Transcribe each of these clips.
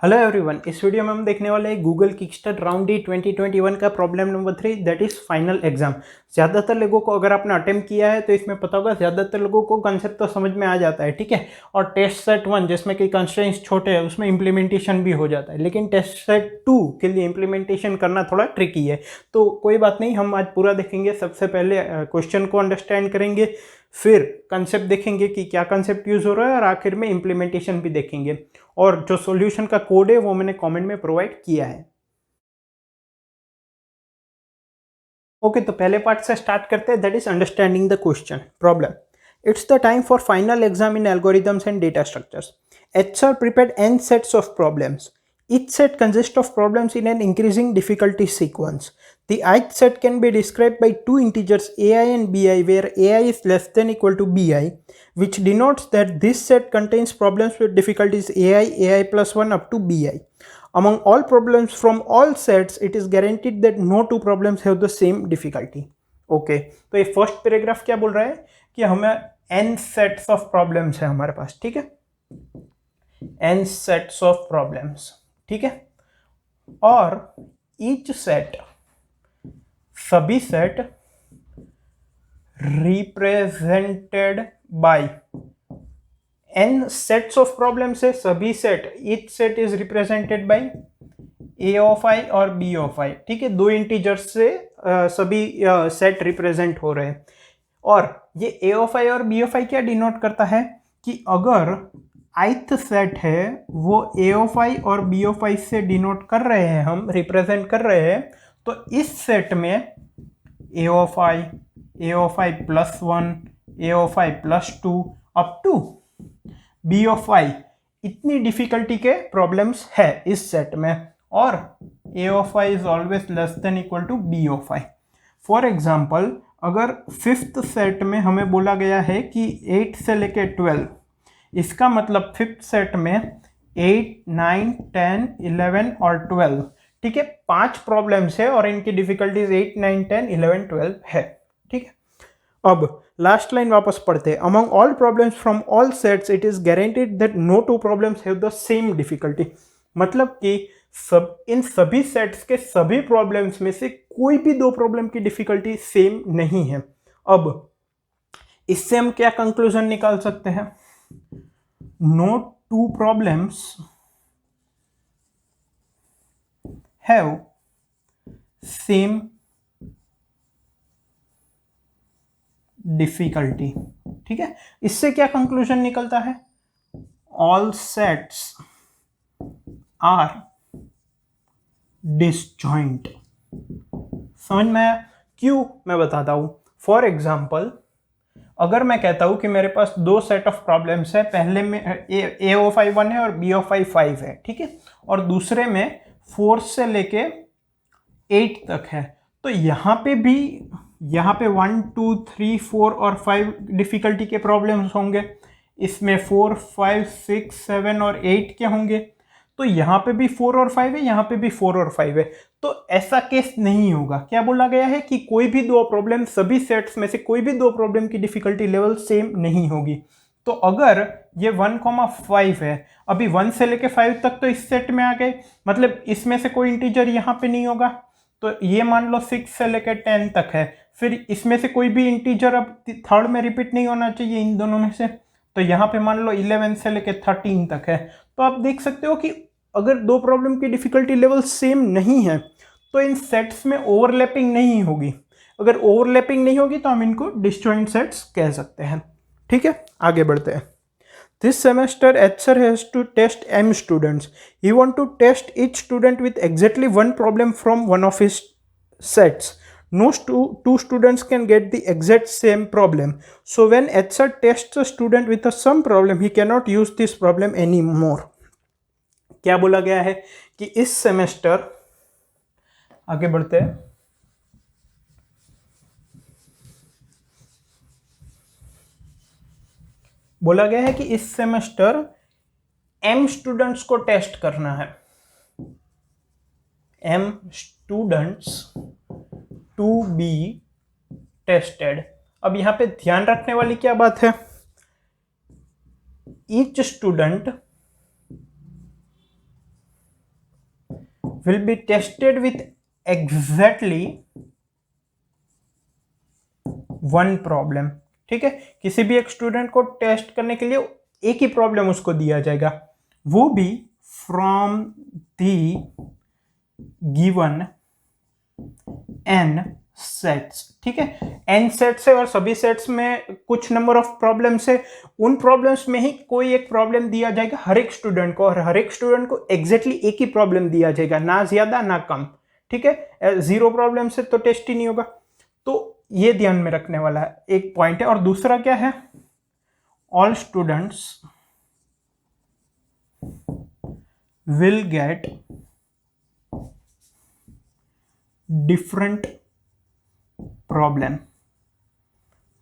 Hello everyone, इस video में हम देखने वाले हैं गूगल किकस्टार्ट राउंड डी 2021 का problem number 3 that is final exam. ज़्यादातर लोगों को अगर आपने अटेम्प्ट किया है तो इसमें पता होगा, ज़्यादातर लोगों को कंसेप्ट तो समझ में आ जाता है, ठीक है। और टेस्ट सेट 1 जिसमें कि कंस्ट्रेंट्स छोटे हैं उसमें इम्प्लीमेंटेशन भी हो जाता है, लेकिन टेस्ट सेट 2 के लिए इम्प्लीमेंटेशन करना थोड़ा ट्रिकी है। तो कोई बात नहीं, हम आज पूरा देखेंगे। सबसे पहले क्वेश्चन को अंडरस्टैंड करेंगे, फिर कंसेप्ट देखेंगे कि क्या कंसेप्ट यूज़ हो रहा है, और आखिर में इम्प्लीमेंटेशन भी देखेंगे। और जो सॉल्यूशन का कोड है वो मैंने कमेंट में प्रोवाइड किया है। ओके, तो पहले पार्ट से स्टार्ट करते हैं, that is understanding the question problem. It's the time for final exam in algorithms and data structures. HR prepared n sets of problems. Each set consists of problems in an increasing difficulty sequence. The ith set can be described by two integers ai and bi, where ai is less than equal to bi, which denotes that this set contains problems with difficulties ai plus 1 up to bi. Among all problems from all sets, it is guaranteed that no two problems have the same difficulty. Okay, तो ये first paragraph क्या बोल रहा है कि हमें n sets of problems है हमारे पास, ठीक है, n सेट्स ऑफ प्रॉब्लम्स, ठीक है। और ईच सेट, सभी set represented by n sets of problems है, सभी set, each set is represented by a of i और b ऑफ i, ठीक है। दो इंटीजर्स से सभी सेट रिप्रेजेंट हो रहे हैं। और ये a ऑफ i और b ऑफ i क्या डिनोट करता है कि अगर ith सेट है वो a ऑफ i और b ऑफ i से डिनोट कर रहे हैं, हम रिप्रेजेंट कर रहे हैं, तो इस सेट में a of i plus 1, a of i plus 2 up to b of i, इतनी डिफिकल्टी के प्रॉब्लम्स है इस सेट में। और a of i is always less than equal to b of i। For example, अगर fifth set में हमें बोला गया है कि 8 से लेके 12, इसका मतलब फिफ्थ सेट में 8, 9, 10, 11 और 12, ठीक है, 5 प्रॉब्लम्स है और इनकी डिफिकल्टीज 8, 9, 10, 11, 12 है, ठीक है। अब लास्ट लाइन वापस पढ़ते हैं। Among all problems from all sets it is guaranteed that no two problems have the same difficulty. मतलब कि इन सभी सेट्स के सभी प्रॉब्लम्स में से कोई भी दो प्रॉब्लम की डिफिकल्टी सेम नहीं है। अब इससे हम क्या कंक्लूजन निकाल सकते हैं? No two problems have same difficulty, ठीक है। इससे क्या कंक्लूजन निकलता है? All sets are disjoint. समझ में आया? क्यों, मैं बताता हूं। फॉर एग्जाम्पल, अगर मैं कहता हूं कि मेरे पास दो सेट ऑफ प्रॉब्लम्स है, पहले में a ऑफ i 1 है और b ऑफ i 5 है, ठीक है, और दूसरे में 4 से लेके 8 तक है, तो यहाँ पे 1, 2, 3, 4 और 5 डिफिकल्टी के प्रॉब्लम्स होंगे। इसमें 4, 5, 6, 7 और 8 के होंगे। तो यहाँ पे भी 4 और 5 है, यहाँ पे भी 4 और 5 है। तो ऐसा केस नहीं होगा। क्या बोला गया है कि कोई भी दो प्रॉब्लम, सभी सेट्स में से कोई भी दो प्रॉब्लम की डिफिकल्टी लेवल सेम नहीं होगी। तो अगर ये 1,5 है, अभी 1 से लेके 5 तक तो इस सेट में आ गए, मतलब इसमें से कोई इंटीजर यहाँ पे नहीं होगा। तो ये मान लो 6 से लेकर 10 तक है, फिर इसमें से कोई भी इंटीजर अब थर्ड में रिपीट नहीं होना चाहिए इन दोनों में से। तो यहाँ पे मान लो 11 से लेकर 13 तक है। तो आप देख सकते हो कि अगर दो प्रॉब्लम की डिफिकल्टी लेवल सेम नहीं है तो इन सेट्स में ओवरलैपिंग नहीं होगी। अगर ओवरलैपिंग नहीं होगी तो हम इनको डिसजॉइंट सेट्स कह सकते हैं, ठीक है। आगे बढ़ते हैं। This semester, HR has to test M students. He want to test each student with exactly one problem from one of his sets. No two students can get the exact same problem. So when HR tests a student with a some problem, he cannot use this problem anymore. क्या बोला गया है कि इस semester, आगे बढ़ते हैं, बोला गया है कि इस सेमेस्टर m स्टूडेंट्स को टेस्ट करना है, m students to be tested. अब यहां पे ध्यान रखने वाली क्या बात है? Each student will be tested with exactly one problem. ठीक है, किसी भी एक स्टूडेंट को टेस्ट करने के लिए एक ही प्रॉब्लम उसको दिया जाएगा, वो भी from the given n sets. ठीक है, n सेट्स है और सभी सेट्स में कुछ नंबर ऑफ प्रॉब्लम्स है, उन प्रॉब्लम्स में ही कोई एक प्रॉब्लम दिया जाएगा हर एक स्टूडेंट को, और हर एक स्टूडेंट को एग्जैक्टली एक ही प्रॉब्लम दिया जाएगा, ना ज्यादा ना कम। ठीक है, 0 प्रॉब्लम से तो टेस्ट ही नहीं होगा, तो ये ध्यान में रखने वाला एक पॉइंट है। और दूसरा क्या है, all students will get different problem,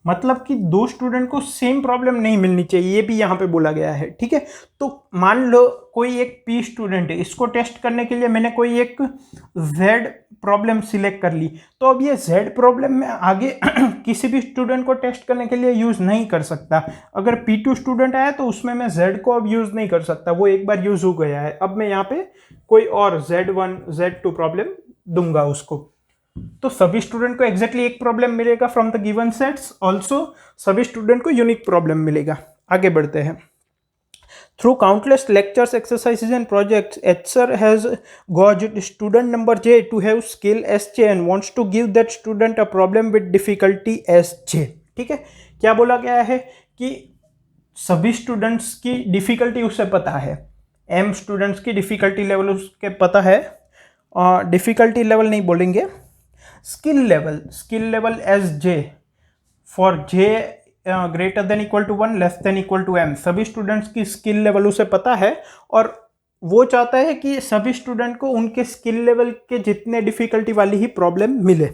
मतलब कि दो स्टूडेंट को सेम प्रॉब्लम नहीं मिलनी चाहिए, ये भी यहां पे बोला गया है। ठीक है, तो मान लो कोई एक P स्टूडेंट है, इसको टेस्ट करने के लिए मैंने कोई एक Z प्रॉब्लम सिलेक्ट कर ली, तो अब ये Z प्रॉब्लम में आगे किसी भी स्टूडेंट को टेस्ट करने के लिए यूज नहीं कर सकता। अगर P2 स्टूडेंट आया तो उसमें मैं Z को अब यूज नहीं कर सकता, वो एक बार यूज हो गया है, अब मैं यहाँ पे कोई और Z1 Z2 प्रॉब्लम दूंगा उसको। तो सभी स्टूडेंट को एग्जैक्टली एक प्रॉब्लम मिलेगा from the given sets, also सभी स्टूडेंट को यूनिक प्रॉब्लम मिलेगा। आगे बढ़ते हैं। Through countless lectures, exercises and projects, HSR has gauged student number J to have skill SJ and wants to give that student a problem with difficulty SJ। ठीक है, क्या बोला गया है कि सभी स्टूडेंट्स की डिफिकल्टी उसे पता है, M स्टूडेंट्स की डिफिकल्टी लेवल उसके पता है, डिफिकल्टी लेवल नहीं बोलेंगे, skill level S J for J greater than equal to 1 less than equal to m, सभी स्टूडेंट्स की स्किल लेवल उसे पता है और वो चाहता है कि सभी स्टूडेंट को उनके स्किल लेवल के जितने डिफिकल्टी वाली ही प्रॉब्लम मिले।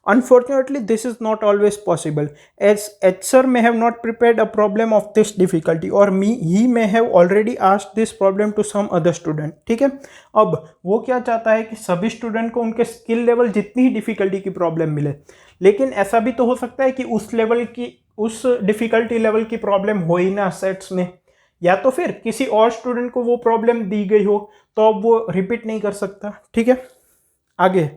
Unfortunately, this is not always possible, as HSR may have not prepared a problem of this difficulty or he may have already asked this problem to some other student। ठीक है, अब वो क्या चाहता है कि सभी स्टूडेंट को उनके स्किल लेवल जितनी ही डिफिकल्टी की प्रॉब्लम मिले, लेकिन ऐसा भी तो हो सकता है कि उस डिफिकल्टी लेवल की प्रॉब्लम हो ही ना सेट्स में, या तो फिर किसी और स्टूडेंट को वो प्रॉब्लम दी गई हो तो अब वो रिपीट नहीं कर सकता। ठीक है, आगे।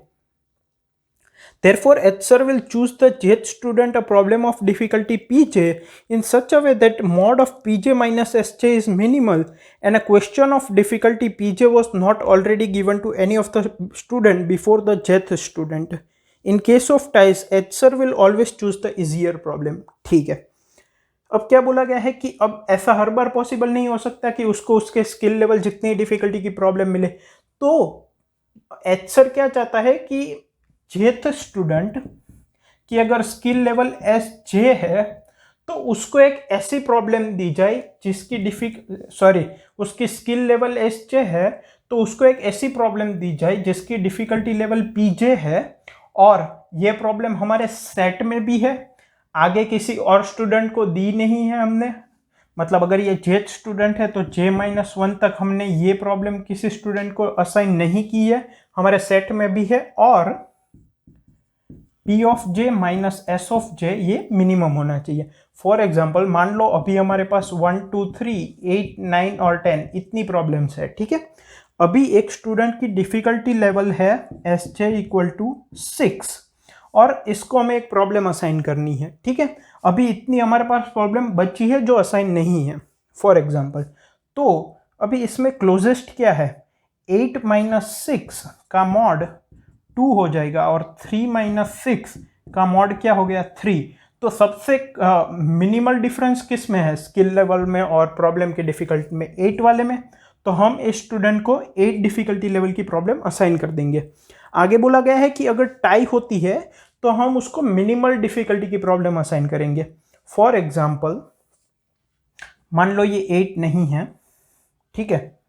Therefore, HSR will choose the jth student a problem of difficulty Pj in such a way that mod of Pj minus Sj is minimal and a question of difficulty Pj was not already given to any of the student before the jth student। In case of ties, HSR will always choose the easier problem। ठीक है, अब क्या बोला गया है कि अब ऐसा हर बार पॉसिबल नहीं हो सकता कि उसको उसके स्किल लेवल जितनी डिफिकल्टी की प्रॉब्लम मिले, तो HSR क्या चाहता है कि जेथ स्टूडेंट की अगर स्किल लेवल एस जे है तो उसको एक ऐसी प्रॉब्लम दी जाए जिसकी उसकी स्किल लेवल एस जे है तो उसको एक ऐसी प्रॉब्लम दी जाए जिसकी डिफिकल्टी लेवल पी जे है, और ये प्रॉब्लम हमारे सेट में भी है, आगे किसी और स्टूडेंट को दी नहीं है हमने, मतलब अगर ये जेथ स्टूडेंट है तो J-1 तक हमने ये प्रॉब्लम किसी स्टूडेंट को असाइन नहीं की है, हमारे सेट में भी है, और P of J minus S of J ये मिनिमम होना चाहिए। फॉर एग्जाम्पल मान लो अभी हमारे पास 1 2 3 8 9 और 10 इतनी प्रॉब्लम्स है। ठीक है, अभी एक स्टूडेंट की डिफिकल्टी लेवल है Sj इक्वल टू 6 और इसको हमें एक प्रॉब्लम असाइन करनी है। ठीक है, अभी इतनी हमारे पास प्रॉब्लम बची है जो असाइन नहीं है फॉर एग्जाम्पल, तो अभी इसमें क्लोजेस्ट क्या है, 8 माइनस 6 का मॉड 2 हो जाएगा और 3 माइनस 6 का मॉड क्या हो गया 3। तो सबसे मिनिमल डिफरेंस किस में है, स्किल लेवल में और प्रॉब्लम के डिफिकल्टी में, 8 वाले में, तो हम इस स्टूडेंट को 8 डिफिकल्टी लेवल की प्रॉब्लम असाइन कर देंगे। आगे बोला गया है कि अगर टाई होती है तो हम उसको मिनिमल डिफिकल्टी की प्रॉब्लम असाइन करेंगे। फॉर एग्जाम्पल मान लो ये 8 नहीं है, ठीक है,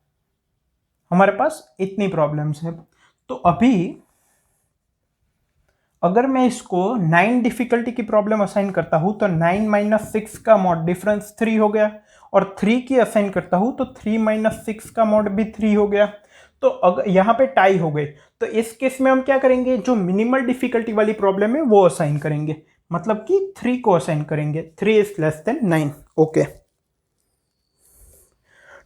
हमारे पास इतनी प्रॉब्लम्स है, तो अभी अगर मैं इसको 9 डिफिकल्टी की प्रॉब्लम असाइन करता हूं तो 9 माइनस 6 का मॉड डिफरेंस 3 हो गया, और 3 की असाइन करता हूं तो 3 माइनस 6 का मॉड भी 3 हो गया। तो अगर यहाँ पे टाई हो गई तो इस केस में हम क्या करेंगे, जो मिनिमल डिफिकल्टी वाली प्रॉब्लम है वो असाइन करेंगे, मतलब कि 3 को असाइन करेंगे, 3 is less then 9। Okay,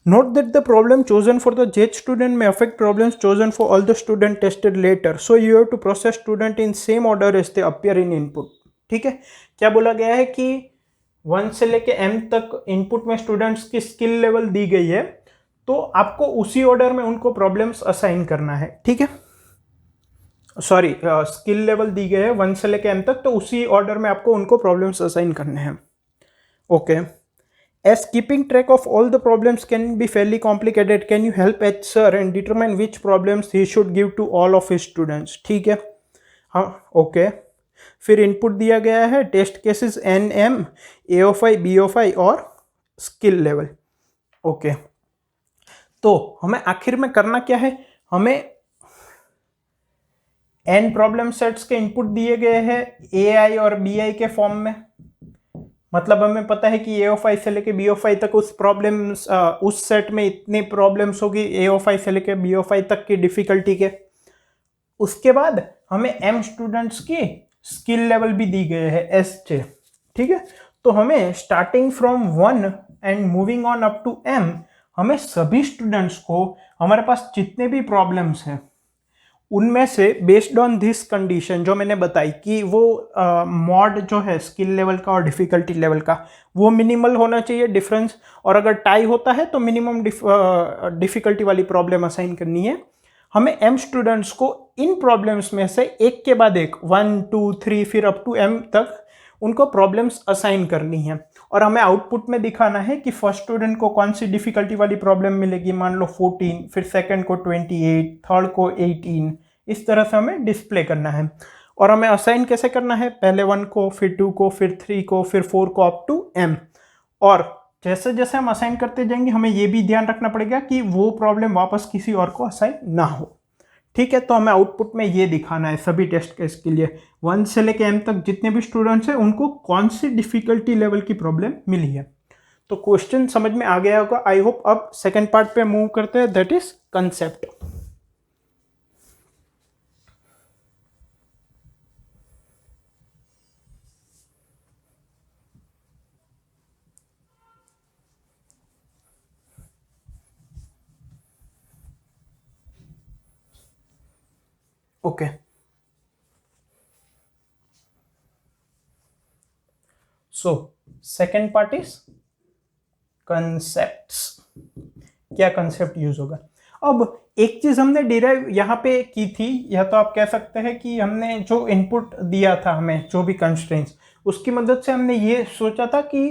Note that the problem chosen for the judge student may affect problems chosen for all the student tested later. So you have to process student in same order as they appear in input. ठीक है, क्या बोला गया है कि 1 से लेके m तक इनपुट में स्टूडेंट्स की स्किल लेवल दी गई है, तो आपको उसी ऑर्डर में उनको प्रॉब्लम्स असाइन करना है. ठीक है, सॉरी, स्किल लेवल दी गई है 1 से लेके m तक, तो उसी ऑर्डर में आपको उनको प्रॉब्लम्स असाइन करने हैं. Okay. As keeping track of all the problems can be fairly complicated, can you help H sir and determine which problems he should give to all of his students? ठीक है, हाँ, okay. फिर input दिया गया है test cases N M, A of I, B of I और skill level. Okay, तो हमें आखिर में करना क्या है, हमें एन प्रॉब्लम सेट्स के इनपुट दिए गए हैं ए आई और बी आई के फॉर्म में. मतलब हमें पता है कि ए ऑफ आई से लेके बी ऑफ आई तक उस सेट में इतनी प्रॉब्लम्स होगी ए ऑफ आई से लेके बी ऑफ आई तक की डिफिकल्टी के. उसके बाद हमें एम स्टूडेंट्स की स्किल लेवल भी दी गए है एस जे. ठीक है, तो हमें starting from 1 and moving on up to M, हमें सभी स्टूडेंट्स को हमारे पास जितने भी प्रॉब्लम्स हैं उनमें से बेस्ड ऑन दिस कंडीशन जो मैंने बताई कि वो मॉड जो है स्किल लेवल का और डिफ़िकल्टी लेवल का वो मिनिमल होना चाहिए डिफरेंस, और अगर टाई होता है तो मिनिमम डिफ़िकल्टी वाली प्रॉब्लम असाइन करनी है. हमें एम स्टूडेंट्स को इन प्रॉब्लम्स में से एक के बाद एक 1 2 3 फिर अप टू एम तक उनको प्रॉब्लम्स असाइन करनी है, और हमें आउटपुट में दिखाना है कि फर्स्ट स्टूडेंट को कौन सी डिफ़िकल्टी वाली प्रॉब्लम मिलेगी, मान लो 14, फिर सेकंड को 28, थर्ड को 18, इस तरह से हमें डिस्प्ले करना है. और हमें असाइन कैसे करना है, पहले 1 को, फिर 2 को, फिर 3 को, फिर 4 को अप टू एम. और जैसे जैसे हम असाइन करते जाएंगे हमें ये भी ध्यान रखना पड़ेगा कि वो प्रॉब्लम वापस किसी और को असाइन ना हो. ठीक है, तो हमें आउटपुट में ये दिखाना है सभी टेस्ट केस के लिए 1 से लेके m तक जितने भी स्टूडेंट्स हैं उनको कौन सी डिफिकल्टी लेवल की प्रॉब्लम मिली है. तो क्वेश्चन समझ में आ गया होगा आई होप. अब सेकेंड पार्ट पे मूव करते हैं, that is concept. Okay, so second part is concepts. क्या कंसेप्ट यूज होगा. अब एक चीज हमने डिराइव यहाँ पे की थी, या तो आप कह सकते हैं कि हमने जो इनपुट दिया था हमें जो भी कंस्ट्रेंट्स, उसकी मदद से हमने ये सोचा था कि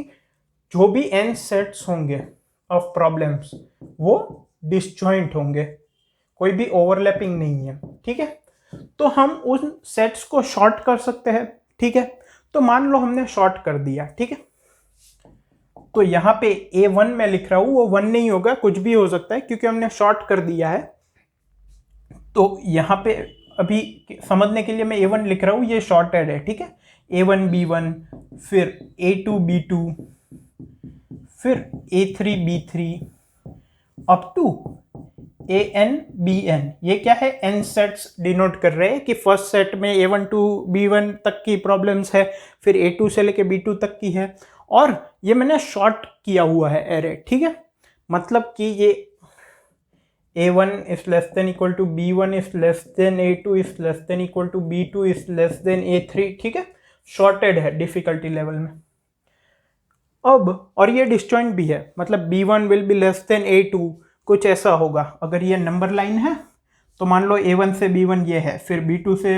जो भी n सेट्स होंगे ऑफ प्रॉब्लम्स वो डिसजॉइंट होंगे, कोई भी ओवरलैपिंग नहीं है. ठीक है, तो हम उन सेट्स को शॉर्ट कर सकते हैं. ठीक है, तो मान लो हमने शॉर्ट कर दिया. ठीक है, तो यहाँ पे A1 मैं लिख रहा हूं, वो 1 नहीं होगा, कुछ भी हो सकता है क्योंकि हमने शॉर्ट कर दिया है. तो यहाँ पे अभी समझने के लिए मैं A1 लिख रहा हूं, ये शॉर्टेड है. ठीक है, A1 B1, फिर A2 B2, फिर A3 B3 up to AN BN. ये क्या है, n सेट्स डिनोट कर रहे हैं कि फर्स्ट सेट में A1 to B1 तक की प्रॉब्लम्स है, फिर A2 से लेके B2 तक की है, और ये मैंने शॉर्ट किया हुआ है एरे. ठीक है, मतलब कि ये A1 is less than equal to B1 is less than A2 is less than equal to B2 is less than A3. ठीक है, शॉर्टेड है डिफिकल्टी लेवल में. अब और ये डिसजॉइंट भी है, मतलब B1 will be less than A2, कुछ ऐसा होगा. अगर ये नंबर लाइन है तो मान लो A1 से B1 ये है, फिर B2 से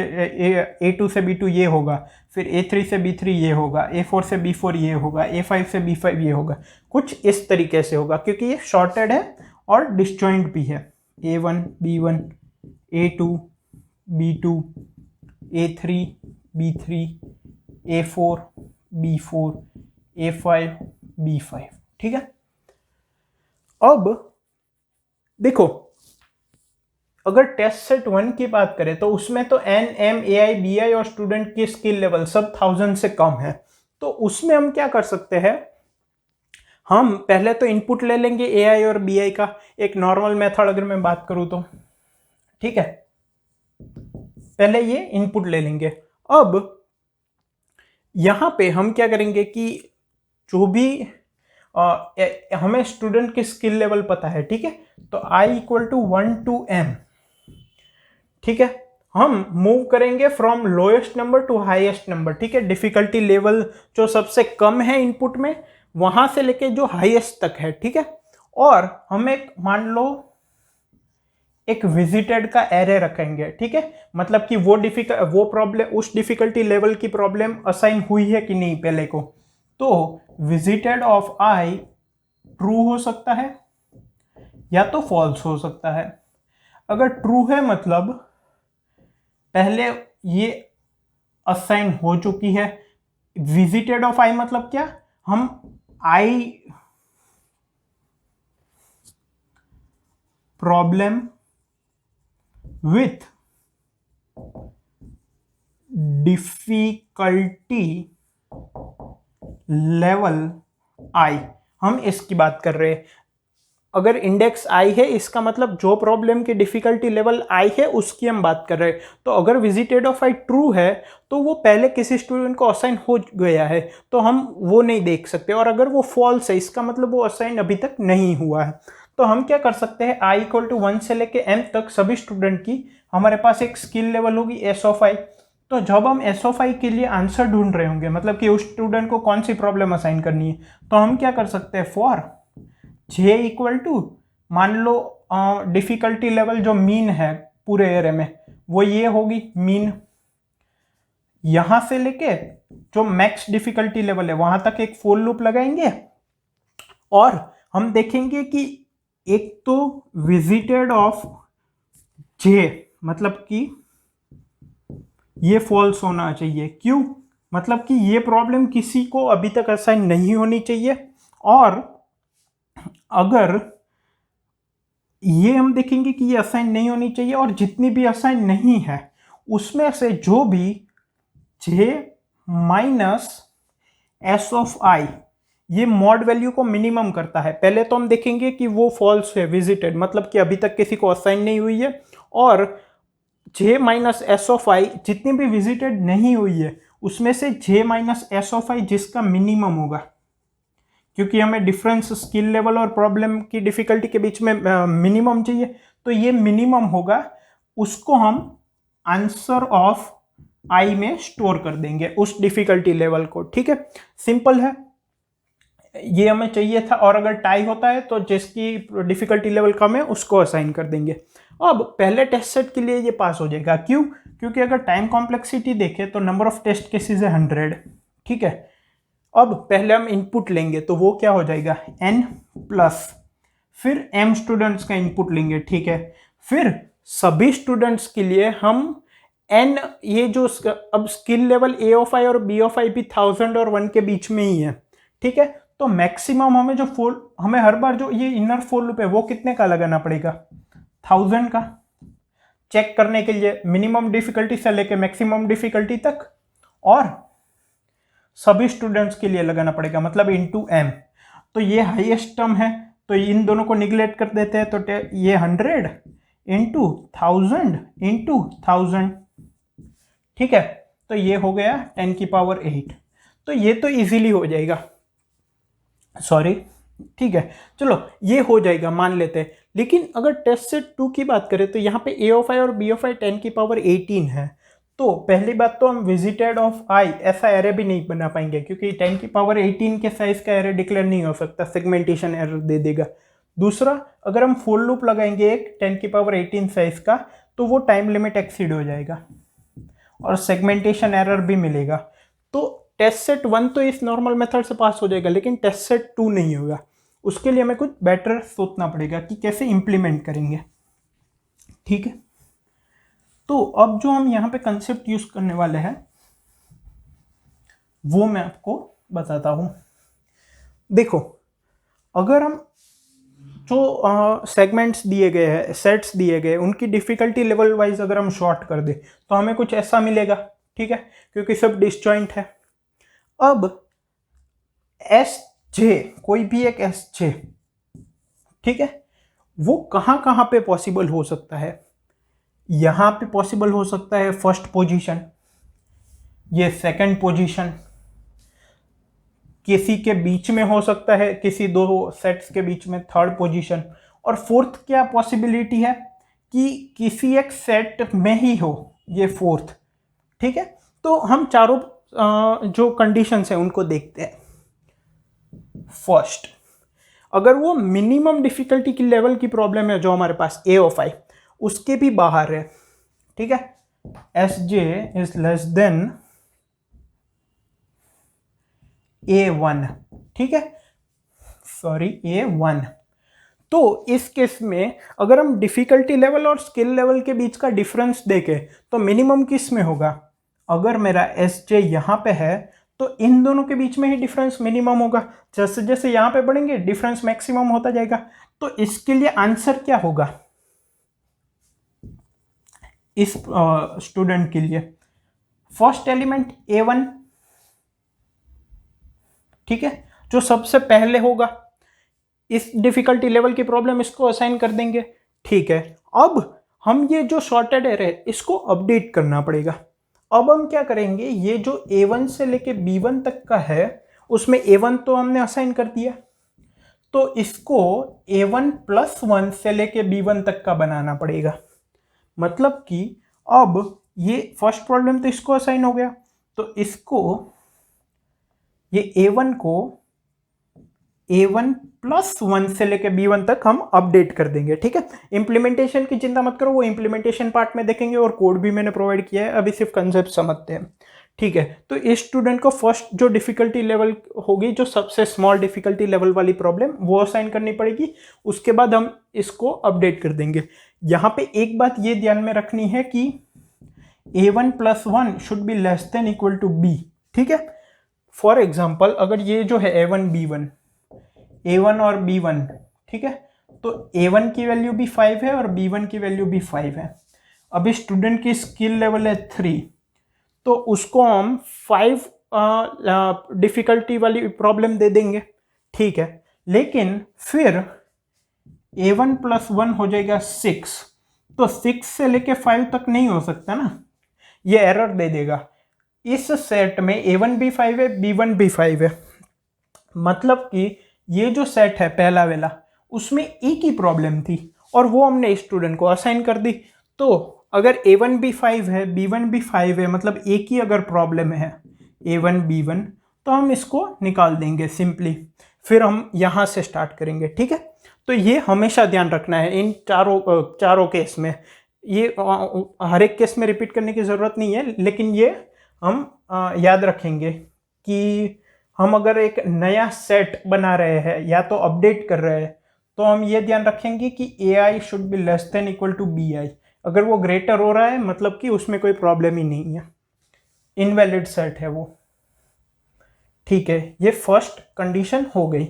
A2 से B2 ये होगा, फिर A3 से B3 ये होगा, A4 से B4 ये होगा, A5 से B5 ये होगा. कुछ इस तरीके से होगा क्योंकि ये शॉर्टेड है और डिसजॉइंट भी है. A1 B1, A2 B2, A3 B3, A4 B4, A5 B5. ठीक है, अब देखो अगर टेस्ट सेट 1 की बात करें तो उसमें तो N M A I B I और स्टूडेंट की स्किल लेवल सब 1000 से कम है. तो उसमें हम क्या कर सकते हैं, हम पहले तो इनपुट ले लेंगे ए आई और बी आई का, एक नॉर्मल मेथड अगर मैं बात करूं तो. ठीक है, पहले ये इनपुट ले लेंगे. अब यहां पे हम क्या करेंगे कि जो भी हमें स्टूडेंट की स्किल लेवल पता है, ठीक है, तो I equal to 1 to m, ठीक है। हम मूव करेंगे from lowest number to highest number, ठीक है, डिफिकल्टी लेवल जो सबसे कम है इनपुट में वहां से लेके जो हाईएस्ट तक है, ठीक है। और हम एक मान लो एक विजिटेड का एरे रखेंगे, ठीक है, मतलब कि वो प्रॉब्लम उस डिफिकल्टी लेवल की प्रॉब्लम असाइन हुई है कि नहीं पहले को, तो विजिटेड ऑफ I ट्रू हो सकता है या तो फॉल्स हो सकता है। अगर ट्रू है मतलब पहले ये असाइन हो चुकी है। विजिटेड ऑफ I मतलब क्या, हम I problem with difficulty level I, हम इसकी बात कर रहे हैं। अगर इंडेक्स I है इसका मतलब जो प्रॉब्लम की डिफिकल्टी लेवल I है उसकी हम बात कर रहे हैं। तो अगर विजिटेड ऑफ I ट्रू है तो वो पहले किसी स्टूडेंट को असाइन हो गया है, तो हम वो नहीं देख सकते। और अगर वो फॉल्स है इसका मतलब वो असाइन अभी तक नहीं हुआ है। तो हम क्या कर सकते हैं, I इक्वल टू 1 से लेके m तक सभी स्टूडेंट की हमारे पास एक स्किल लेवल होगी S ऑफ I। तो जब हम S ऑफ I के लिए आंसर ढूंढ रहे होंगे, मतलब कि उस स्टूडेंट को कौन सी प्रॉब्लम असाइन करनी है, तो हम क्या कर सकते हैं, फॉर j इक्वल टू मान लो डिफिकल्टी लेवल जो मीन है पूरे एरे में वो ये होगी मीन, यहां से लेके जो मैक्स डिफिकल्टी लेवल है वहां तक एक फोर लूप लगाएंगे और हम देखेंगे कि एक तो विजिटेड ऑफ j मतलब कि ये फॉल्स होना चाहिए। क्यों, मतलब कि ये प्रॉब्लम किसी को अभी तक असाइन नहीं होनी चाहिए। और अगर ये हम देखेंगे कि ये असाइन नहीं होनी चाहिए और जितनी भी असाइन नहीं है उसमें से जो भी j minus S of I ये मॉड वैल्यू को मिनिमम करता है। पहले तो हम देखेंगे कि वो फॉल्स है, विजिटेड मतलब कि अभी तक किसी को असाइन नहीं हुई है, और j minus S of I जितनी भी विजिटेड नहीं हुई है उसमें से j minus S of I जिसका मिनिमम होगा, क्योंकि हमें डिफरेंस स्किल लेवल और प्रॉब्लम की डिफिकल्टी के बीच में मिनिमम चाहिए, तो ये मिनिमम होगा, उसको हम आंसर ऑफ I में स्टोर कर देंगे उस डिफिकल्टी लेवल को। ठीक है, सिंपल है, ये हमें चाहिए था। और अगर टाई होता है तो जिसकी डिफिकल्टी लेवल कम है उसको असाइन कर देंगे। अब पहले टेस्ट सेट के लिए ये पास हो जाएगा। क्यों, क्योंकि अगर टाइम कॉम्प्लेक्सिटी देखें तो नंबर ऑफ टेस्ट केसेस है 100। ठीक है, अब पहले हम इनपुट लेंगे तो वो क्या हो जाएगा n प्लस फिर m स्टूडेंट्स का इनपुट लेंगे। ठीक है, फिर सभी स्टूडेंट्स के लिए हम n ये जो अब skill level a of I और b ऑफ I भी 1000 और 1 के बीच में ही है। ठीक है, तो मैक्सिमम हमें जो हमें हर बार जो ये इनर फोर लूप है वो कितने का लगाना पड़ेगा, 1000 का, चेक करने के लिए मिनिमम डिफिकल्टी से लेके मैक्सिमम डिफिकल्टी तक, और सभी स्टूडेंट्स के लिए लगाना पड़ेगा मतलब इनटू m। तो ये हाईएस्ट टर्म है तो इन दोनों को निगलेक्ट कर देते हैं, तो ये 100 इंटू 1000 इंटू 1000। ठीक है, तो ये हो गया 10 की पावर 8। तो ये तो इजीली हो जाएगा, सॉरी, ठीक है, चलो ये हो जाएगा मान लेते हैं। लेकिन अगर टेस्ट सेट 2 की बात करें तो यहाँ पे a ऑफ I और b ऑफ I 10 की पावर 18 है। तो पहली बात तो हम विजिटेड ऑफ I ऐसा एरे भी नहीं बना पाएंगे, क्योंकि 10 की पावर 18 के साइज का एरे डिक्लेयर नहीं हो सकता, सेगमेंटेशन एरर दे देगा। दूसरा, अगर हम फुल लूप लगाएंगे एक 10 की पावर 18 साइज का तो वो टाइम लिमिट एक्सीड हो जाएगा और सेगमेंटेशन एरर भी मिलेगा। तो टेस्ट सेट 1 तो इस नॉर्मल मेथड से पास हो जाएगा, लेकिन टेस्ट सेट 2 नहीं होगा। उसके लिए हमें कुछ बेटर सोचना पड़ेगा कि कैसे इंप्लीमेंट करेंगे। ठीक है, तो अब जो हम यहाँ पे कंसेप्ट यूज करने वाले हैं वो मैं आपको बताता हूँ। देखो, अगर हम जो सेगमेंट्स दिए गए हैं, सेट्स दिए गए, उनकी डिफिकल्टी लेवल वाइज अगर हम शॉर्ट कर दें तो हमें कुछ ऐसा मिलेगा। ठीक है, क्योंकि सब डिसजॉइंट है। अब SJ, कोई भी एक SJ, ठीक है, वो कहां कहां पे पॉसिबल हो सकता है। यहां पे पॉसिबल हो सकता है फर्स्ट पोजीशन, ये सेकंड पोजीशन, किसी के बीच में हो सकता है, किसी दो सेट्स के बीच में थर्ड पोजीशन, और फोर्थ क्या पॉसिबिलिटी है कि किसी एक सेट में ही हो ये फोर्थ। ठीक है, तो हम चारों जो कंडीशंस हैं उनको देखते हैं। फर्स्ट, अगर वो मिनिमम डिफिकल्टी की लेवल की प्रॉब्लम है जो हमारे पास ए ऑफ आई, उसके भी बाहर है, ठीक है, S J is less then A1, ठीक है, सॉरी A1, तो इस केस में अगर हम डिफिकल्टी लेवल और स्किल लेवल के बीच का डिफरेंस देखें तो मिनिमम किस में होगा? अगर मेरा एस जे यहाँ पे है तो इन दोनों के बीच में ही डिफरेंस मिनिमम होगा। जैसे जैसे यहाँ पे बढ़ेंगे डिफरेंस मैक्सिमम होता जाएगा। तो इसके लिए आंसर क्या होगा इस स्टूडेंट के लिए? फर्स्ट एलिमेंट A1, ठीक है, जो सबसे पहले होगा। इस डिफिकल्टी लेवल की प्रॉब्लम इसको असाइन कर देंगे। ठीक है, अब हम ये जो शॉर्टेड एरे है इसको अपडेट करना पड़ेगा। अब हम क्या करेंगे, ये जो A1 से लेके B1 तक का है उसमें A1 तो हमने असाइन कर दिया, तो इसको A1 + 1 से लेके B1 तक का बनाना पड़ेगा। मतलब कि अब ये फर्स्ट प्रॉब्लम तो इसको असाइन हो गया, तो इसको ये A1 को A1 + 1 से लेके B1 तक हम अपडेट कर देंगे। ठीक है, इंप्लीमेंटेशन की चिंता मत करो, वो इंप्लीमेंटेशन पार्ट में देखेंगे और कोड भी मैंने प्रोवाइड किया है, अभी सिर्फ कंसेप्ट समझते हैं। ठीक है, तो इस स्टूडेंट को फर्स्ट जो डिफिकल्टी लेवल होगी, जो सबसे स्मॉल डिफिकल्टी लेवल वाली प्रॉब्लम, वो असाइन करनी पड़ेगी। उसके बाद हम इसको अपडेट कर देंगे। यहाँ पे एक बात ये ध्यान में रखनी है कि A1 + 1 should be less than equal to B। ठीक है, फॉर एग्जाम्पल अगर ये जो है A1 B1, A1 और B1, ठीक है, तो A1 की वैल्यू भी 5 है और B1 की वैल्यू भी 5 है। अभी स्टूडेंट की स्किल लेवल है 3, तो उसको हम 5 डिफिकल्टी वाली प्रॉब्लम दे देंगे। ठीक है, लेकिन फिर A1 + 1 हो जाएगा 6, तो 6 से लेके 5 तक नहीं हो सकता ना, ये एरर दे देगा। इस सेट में A1 भी 5 है, B1 भी 5 है, मतलब कि ये जो सेट है पहला वाला, उसमें एक ही प्रॉब्लम थी और वो हमने स्टूडेंट को असाइन कर दी। तो अगर A1 भी 5 है, B1 भी 5 है, मतलब एक ही अगर प्रॉब्लम है A1 B1, तो हम इसको निकाल देंगे सिंपली। फिर हम यहाँ से स्टार्ट करेंगे। ठीक है, तो ये हमेशा ध्यान रखना है इन चारों केस में। ये हर एक केस में रिपीट करने की ज़रूरत नहीं है, लेकिन ये हम याद रखेंगे कि हम अगर एक नया सेट बना रहे हैं या तो अपडेट कर रहे हैं, तो हम ये ध्यान रखेंगे कि AI should be less than equal to BI। अगर वो ग्रेटर हो रहा है मतलब कि उसमें कोई प्रॉब्लम ही नहीं है, इनवैलिड सेट है वो। ठीक है, ये फर्स्ट कंडीशन हो गई,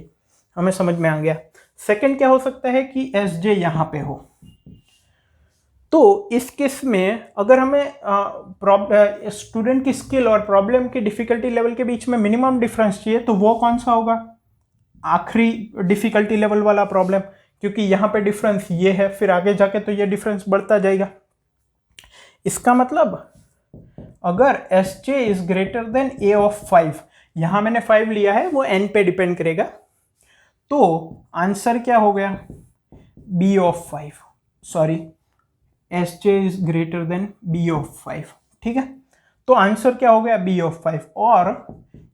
हमें समझ में आ गया। सेकंड क्या हो सकता है कि SJ यहाँ पे हो। तो इस केस में अगर हमें स्टूडेंट की स्किल और प्रॉब्लम की डिफिकल्टी लेवल के बीच में मिनिमम डिफरेंस चाहिए, तो वो कौन सा होगा? आखिरी डिफिकल्टी लेवल वाला प्रॉब्लम, क्योंकि यहाँ पे डिफरेंस ये है, फिर आगे जाके तो ये डिफरेंस बढ़ता जाएगा। इसका मतलब अगर SJ is greater then A of 5, यहाँ मैंने 5 लिया है, वो N पे डिपेंड करेगा, तो आंसर क्या हो गया? B of 5, sorry, SJ is greater then B of 5। ठीक है, तो आंसर क्या हो गया? B of 5। और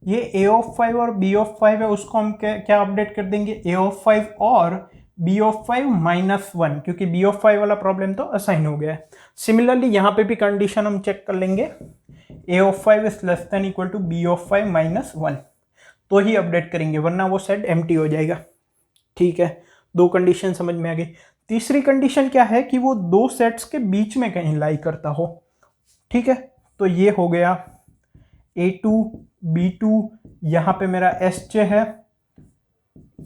ये A ऑफ 5 और B ऑफ 5 है, उसको हम क्या अपडेट कर देंगे? A ऑफ 5 और B ऑफ 5 -1, क्योंकि B ऑफ 5 वाला प्रॉब्लम तो असाइन हो गया है। सिमिलरली यहाँ पे भी कंडीशन हम चेक कर लेंगे, A of 5 is less than equal to B of 5 -1, तो ही अपडेट करेंगे, वरना वो सेट एम्प्टी हो जाएगा। ठीक है, दो कंडीशन समझ में आ गई। तीसरी कंडीशन क्या है कि वो दो सेट्स के बीच में कहीं लाई करता हो। ठीक है, तो ये हो गया A2 B2, यहाँ पे मेरा SJ है,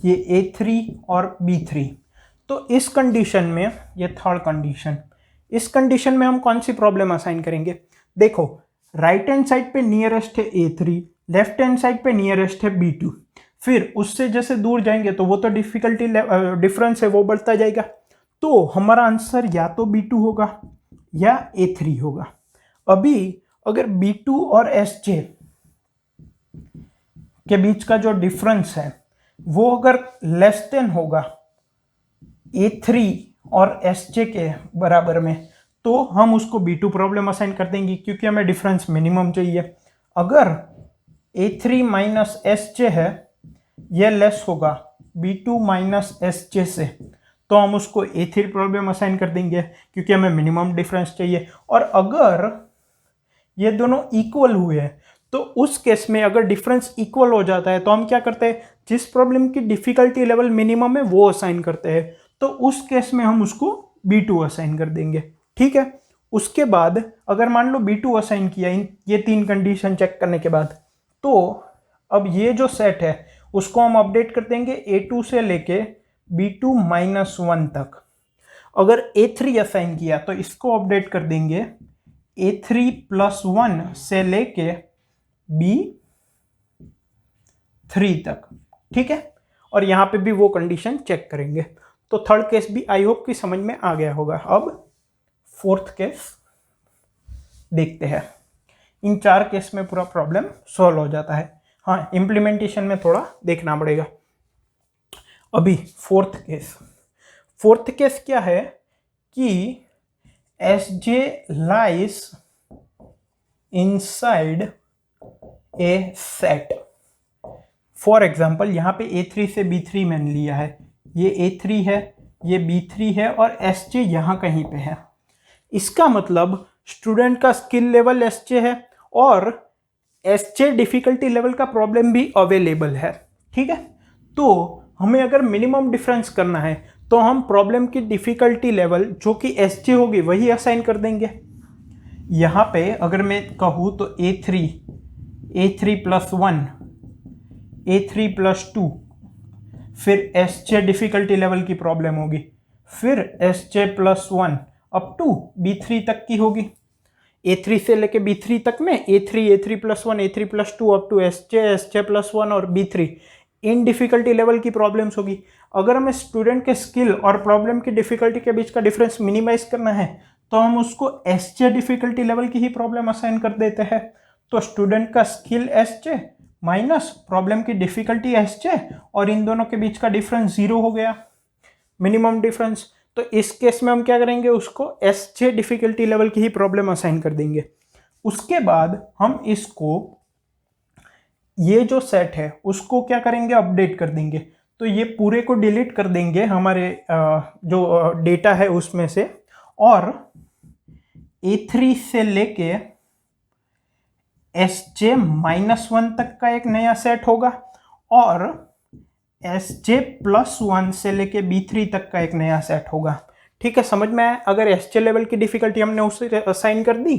ये A3 और B3। तो इस कंडीशन में, ये थर्ड कंडीशन, इस कंडीशन में हम कौन सी प्रॉब्लम असाइन करेंगे? देखो, राइट हैंड साइड पे नियरेस्ट है A3, लेफ्ट हैंड साइड पे नियरेस्ट है B2। फिर उससे जैसे दूर जाएंगे तो वो तो डिफिकल्टी डिफरेंस है वो बढ़ता जाएगा, तो हमारा आंसर या तो B2 होगा या A3 होगा। अभी अगर B2 और SJ के बीच का जो डिफरेंस है वो अगर लेस देन होगा A3 और SJ के बराबर में, तो हम उसको B2 प्रॉब्लम असाइन कर देंगे, क्योंकि हमें डिफरेंस मिनिमम चाहिए। अगर A3 माइनस SJ है, यह लेस होगा B2 माइनस SJ से, तो हम उसको A3 प्रॉब्लम असाइन कर देंगे, क्योंकि हमें मिनिमम डिफरेंस चाहिए। और अगर ये दोनों इक्वल हुए हैं, तो उस केस में अगर डिफरेंस इक्वल हो जाता है तो हम क्या करते हैं, जिस प्रॉब्लम की डिफिकल्टी लेवल मिनिमम है वो असाइन करते हैं। तो उस केस में हम उसको B2 असाइन कर देंगे, ठीक है। उसके बाद अगर मान लो B2 असाइन किया ये 3 कंडीशन चेक करने के बाद, तो अब ये जो सेट है उसको हम अपडेट कर देंगे A2 से लेके B2 माइनस 1 तक। अगर A3 असाइन किया तो इसको अपडेट कर देंगे A3 प्लस 1 से लेके B3 तक, ठीक है। और यहां पे भी वो कंडीशन चेक करेंगे। तो थर्ड केस भी आई होप कि समझ में आ गया होगा। अब फोर्थ केस देखते हैं। इन 4 केस में पूरा प्रॉब्लम सॉल्व हो जाता है। हाँ, इम्प्लीमेंटेशन में थोड़ा देखना पड़ेगा। अभी फोर्थ केस क्या है कि SJ lies inside a set। For example यहाँ पे A3 से B3 मैंने लिया है, ये A3 है, ये B3 है और SJ यहाँ कहीं पे है। इसका मतलब स्टूडेंट का स्किल लेवल SJ है और SJ डिफिकल्टी लेवल का प्रॉब्लम भी अवेलेबल है, ठीक है। तो हमें अगर मिनिमम डिफरेंस करना है तो हम प्रॉब्लम की डिफिकल्टी लेवल जो कि SJ होगी वही असाइन कर देंगे। यहाँ पे अगर मैं कहूँ तो A3 प्लस 1, A3 प्लस 2, फिर SJ डिफिकल्टी लेवल की प्रॉब्लम होगी, फिर SJ plus 1 up to B3 तक की होगी। A3 से लेके B3 तक में A3 plus 1, A3 plus 2 up to SJ plus 1 और B3 इन डिफिकल्टी लेवल की प्रॉब्लम्स होगी। अगर हमें स्टूडेंट के स्किल और प्रॉब्लम की डिफिकल्टी के बीच का डिफरेंस मिनिमाइज करना है तो हम उसको SJ डिफिकल्टी लेवल की ही प्रॉब्लम असाइन कर देते हैं। तो स्टूडेंट का स्किल SJ माइनस प्रॉब्लम की डिफिकल्टी SJ और इन दोनों के बीच का डिफरेंस 0 हो गया, मिनिमम डिफरेंस। तो इस केस में हम क्या करेंगे, उसको SJ डिफिकल्टी लेवल की ही प्रॉब्लम असाइन कर देंगे। उसके बाद हम इसको ये जो सेट है उसको क्या करेंगे, अपडेट कर देंगे। तो ये पूरे को डिलीट कर देंगे हमारे जो डेटा है उसमें से, और A3 से लेके SJ माइनस 1 तक का एक नया सेट होगा और SJ प्लस 1 से लेके B3 तक का एक नया सेट होगा, ठीक है। समझ में आया। अगर SJ लेवल की डिफिकल्टी हमने उसे असाइन कर दी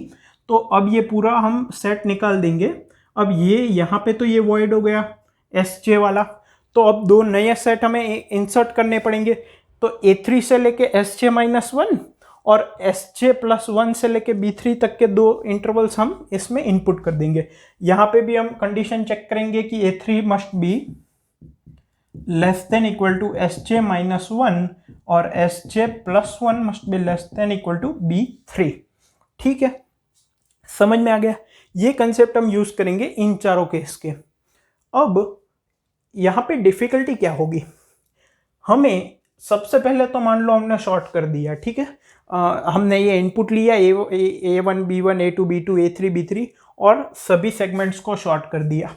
तो अब ये पूरा हम सेट निकाल देंगे। अब ये यहाँ पे तो ये वॉइड हो गया SJ वाला, तो अब 2 नए सेट हमें इंसर्ट करने पड़ेंगे। तो A3 से लेके SJ माइनस 1 और SJ प्लस 1 से लेके B3 तक के 2 इंटरवल्स हम इसमें इनपुट कर देंगे। यहाँ पे भी हम कंडीशन चेक करेंगे कि A3 must be less than equal to SJ minus 1 और SJ plus 1 must be less than equal to B3, ठीक है। समझ में आ गया। ये कंसेप्ट हम यूज करेंगे इन चारों केस के। अब यहाँ पे डिफिकल्टी क्या होगी, हमें सबसे पहले तो मान लो हमने शॉर्ट कर दिया, ठीक है। हमने ये इनपुट लिया A1 B1 A2 B2 A3 B3 और सभी सेगमेंट्स को शॉर्ट कर दिया।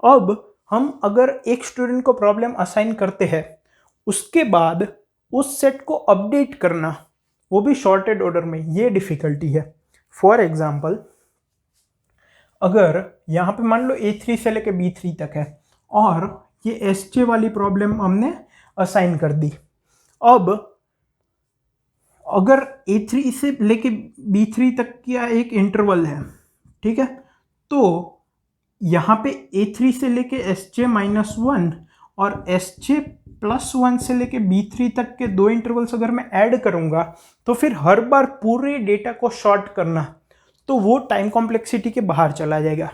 अब हम अगर एक स्टूडेंट को प्रॉब्लम असाइन करते हैं, उसके बाद उस सेट को अपडेट करना, वो भी शॉर्टेड ऑर्डर में, ये डिफिकल्टी है। फॉर एग्जाम्पल अगर यहाँ पे मान लो A3 से लेके B3 तक है और ये SJ वाली प्रॉब्लम हमने असाइन कर दी। अब अगर A3 से लेके B3 तक का एक इंटरवल है, ठीक है, तो यहाँ पे A3 से लेके SJ माइनस 1 और SJ प्लस 1 से लेके B3 तक के 2 इंटरवल्स अगर मैं ऐड करूँगा तो फिर हर बार पूरे डेटा को शॉर्ट करना, तो वो टाइम कॉम्प्लेक्सिटी के बाहर चला जाएगा।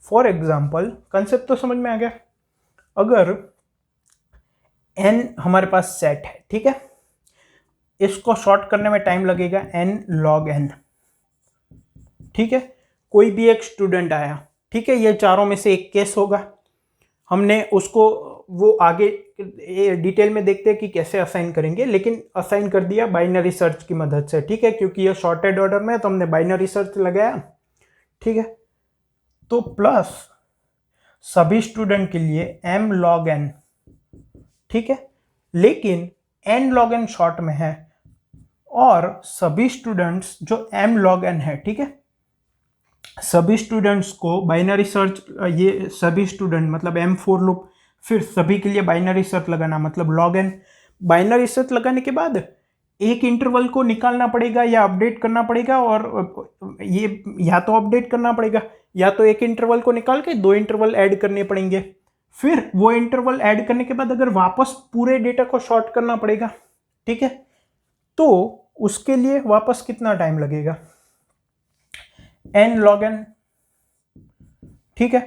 फॉर एग्जाम्पल, कंसेप्ट तो समझ में आ गया। अगर n हमारे पास सेट है, ठीक है, इसको शॉर्ट करने में टाइम लगेगा n log n, ठीक है। कोई भी एक स्टूडेंट आया, ठीक है, ये चारों में से एक केस होगा। हमने उसको वो आगे डिटेल में देखते हैं कि कैसे असाइन करेंगे, लेकिन असाइन कर दिया बाइनरी सर्च की मदद से, ठीक है, क्योंकि ये शॉर्टेड ऑर्डर में है तो हमने बाइनरी सर्च लगाया, ठीक है। तो प्लस सभी स्टूडेंट के लिए m log n, ठीक है, लेकिन n log n शॉर्ट में है और सभी स्टूडेंट्स जो m log n है, ठीक है, सभी स्टूडेंट्स को बाइनरी सर्च, ये सभी स्टूडेंट मतलब m4 लूप, फिर सभी के लिए बाइनरी सर्च लगाना मतलब log n। बाइनरी सर्च लगाने के बाद एक इंटरवल को निकालना पड़ेगा या अपडेट करना पड़ेगा, और ये या तो अपडेट करना पड़ेगा या तो एक इंटरवल को निकाल के 2 इंटरवल ऐड करने पड़ेंगे। फिर वो इंटरवल ऐड करने के बाद अगर वापस पूरे डेटा को शॉर्ट करना पड़ेगा, ठीक है, तो उसके लिए वापस कितना टाइम लगेगा, n log n, ठीक है।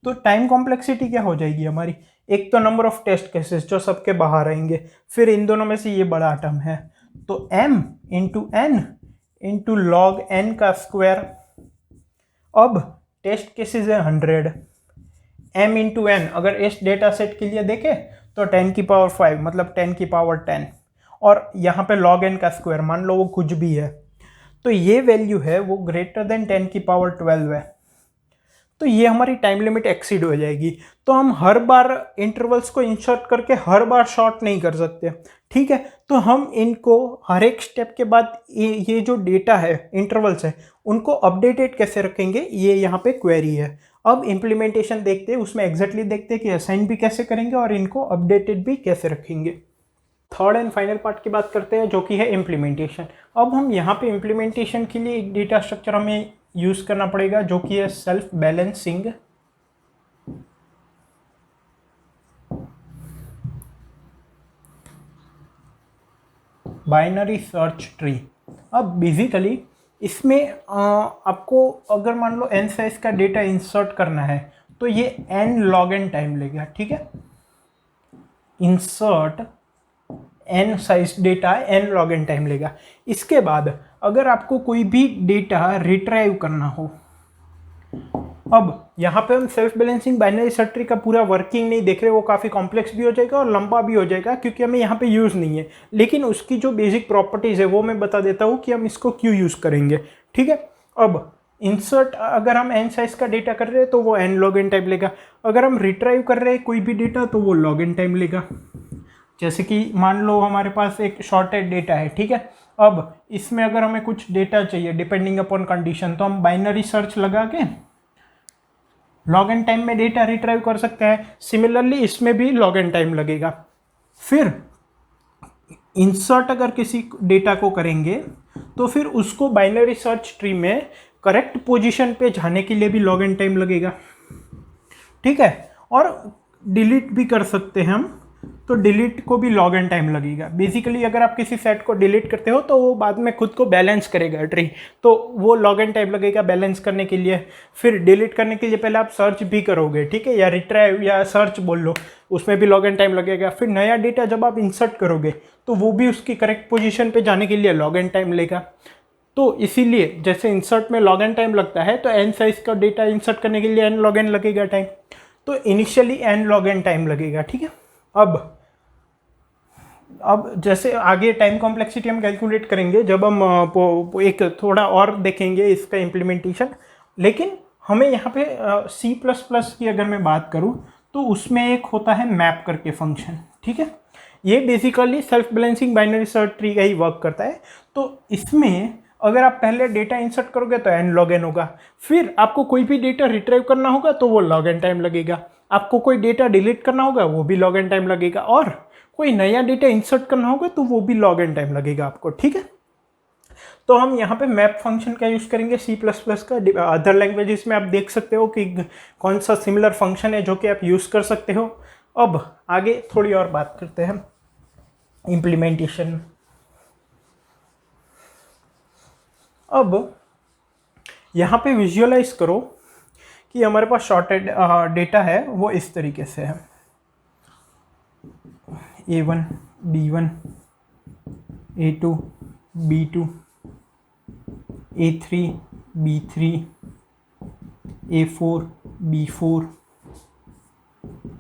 तो टाइम कॉम्प्लेक्सिटी क्या हो जाएगी हमारी, एक तो नंबर ऑफ टेस्ट केसेस जो सबके बाहर आएंगे, फिर इन दोनों में से ये बड़ा टर्म है, तो m into n into log n का स्क्वायर। अब टेस्ट केसेस है 100, m इंटू n अगर इस डेटा सेट के लिए देखें तो 10 की पावर 5 मतलब 10 की पावर 10, और यहाँ पे log n का स्क्वायर मान लो वो कुछ भी है, तो ये वैल्यू है वो ग्रेटर देन 10 की पावर 12 है, तो ये हमारी टाइम लिमिट एक्सीड हो जाएगी। तो हम हर बार इंटरवल्स को इंसर्ट करके हर बार शॉर्ट नहीं कर सकते, ठीक है। तो हम इनको हर एक स्टेप के बाद ये जो डेटा है इंटरवल्स है उनको अपडेटेड कैसे रखेंगे, ये यहाँ पे क्वेरी है। अब इम्प्लीमेंटेशन देखते हैं, उसमें एग्जैक्टली देखते हैं कि असाइन भी कैसे करेंगे और इनको अपडेटेड भी कैसे रखेंगे। थर्ड एंड फाइनल पार्ट की बात करते हैं जो कि है इम्प्लीमेंटेशन। अब हम यहाँ पे इम्प्लीमेंटेशन के लिए एक डेटा स्ट्रक्चर हमें यूज़ करना पड़ेगा जो कि है self balancing binary search tree. अब बेसिकली इसमें आपको अगर मान लो n साइज का डेटा इंसर्ट करना है तो ये n log n टाइम लेगा, ठीक है। Insert n size data n log n time लेगा। इसके बाद अगर आपको कोई भी डेटा रिट्राइव करना हो, अब यहाँ पे हम self balancing binary search tree का पूरा वर्किंग नहीं देख रहे, वो काफ़ी कॉम्प्लेक्स भी हो जाएगा और लंबा भी हो जाएगा क्योंकि हमें यहाँ पे यूज़ नहीं है, लेकिन उसकी जो बेसिक प्रॉपर्टीज़ है वो मैं बता देता हूँ कि हम इसको क्यों यूज़ करेंगे, ठीक है। अब इंसर्ट अगर हम n साइज का डेटा कर रहे हैं तो वो n log n टाइम लेगा, अगर हम रिट्राइव कर रहे हैं कोई भी डेटा तो वो log n टाइम लेगा। जैसे कि मान लो हमारे पास एक शॉर्टेड डेटा है, ठीक है। अब इसमें अगर हमें कुछ डेटा चाहिए डिपेंडिंग अपॉन कंडीशन, तो हम बाइनरी सर्च लगा के log n टाइम में डेटा रिट्राइव कर सकते हैं। सिमिलरली इसमें भी log n टाइम लगेगा। फिर इंसर्ट अगर किसी डेटा को करेंगे तो फिर उसको बाइनरी सर्च ट्री में करेक्ट पोजीशन पे जाने के लिए भी log n टाइम लगेगा, ठीक है। और डिलीट भी कर सकते हैं हम, तो डिलीट को भी log n टाइम लगेगा। बेसिकली अगर आप किसी सेट को डिलीट करते हो तो वो बाद में खुद को बैलेंस करेगा ट्री, तो वो log n टाइम लगेगा बैलेंस करने के लिए। फिर डिलीट करने के लिए पहले आप सर्च भी करोगे, ठीक है, या रिट्राइव या सर्च बोल लो, उसमें भी log n टाइम लगेगा। फिर नया डेटा जब आप इंसर्ट करोगे तो वो भी उसकी करेक्ट पोजीशन पे जाने के लिए log n टाइम लेगा। तो इसीलिए जैसे इंसर्ट में log n टाइम लगता है तो n साइज का डेटा इंसर्ट करने के लिए n log n लगेगा टाइम, तो initially n log n time लगेगा, ठीक है। अब जैसे आगे टाइम कॉम्प्लेक्सिटी हम कैलकुलेट करेंगे जब हम एक थोड़ा और देखेंगे इसका इम्प्लीमेंटेशन, लेकिन हमें यहाँ पे C++ की अगर मैं बात करूँ तो उसमें एक होता है मैप करके फंक्शन, ठीक है। ये basically self balancing binary search tree का ही वर्क करता है। तो इसमें अगर आप पहले डेटा इंसर्ट करोगे तो n log n होगा, फिर आपको कोई भी डेटा रिट्राइव करना होगा तो वो log n टाइम लगेगा, आपको कोई डेटा डिलीट करना होगा वो भी log n टाइम लगेगा, और कोई नया डेटा इंसर्ट करना होगा तो वो भी log n टाइम लगेगा आपको, ठीक है। तो हम यहाँ पे मैप फंक्शन का यूज़ करेंगे C++ का। अदर लैंग्वेजेस में आप देख सकते हो कि कौन सा सिमिलर फंक्शन है जो कि आप यूज़ कर सकते हो। अब आगे थोड़ी और बात करते हैं इम्प्लीमेंटेशन। अब यहाँ पे विजुअलाइज करो कि हमारे पास शॉर्टेड डेटा है वो इस तरीके से है, A1 B1 A2 B2 A3 B3 A4 B4